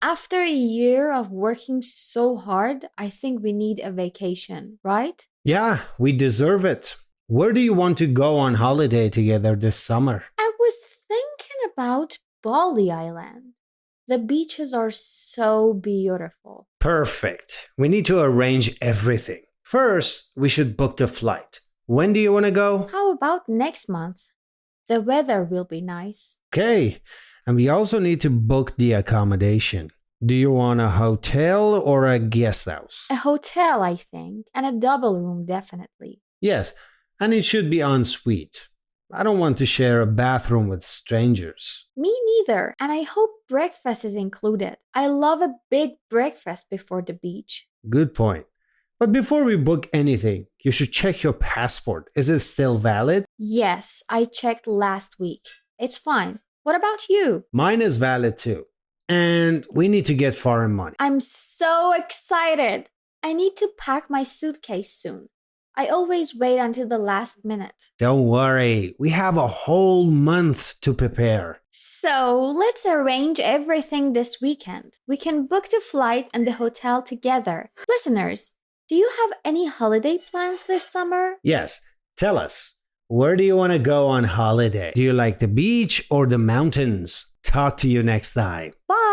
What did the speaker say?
After a year of working so hard, I think we need a vacation, right? Yeah, we deserve it. Where do you want to go on holiday together this summer? I was thinking about Bali Island. The beaches are so beautiful. Perfect. We need to arrange everything. First, we should book the flight. When do you want to go? How about next month? The weather will be nice. Okay. And we also need to book the accommodation. Do you want a hotel or a guest house? A hotel, I think, and a double room, definitely. Yes, and it should be en suite. I don't want to share a bathroom with strangers. Me neither, and I hope breakfast is included. I love a big breakfast before the beach. Good point. But before we book anything, you should check your passport. Is it still valid? Yes, I checked last week. It's fine. What about you? Mine is valid too. And we need to get foreign money. I'm so excited. I need to pack my suitcase soon. I always wait until the last minute. Don't worry, we have a whole month to prepare. So let's arrange everything this weekend. We can book the flight and the hotel together. Listeners, do you have any holiday plans this summer? Yes, tell us. Where do you want to go on holiday? Do you like the beach or the mountains? Talk to you next time. Bye!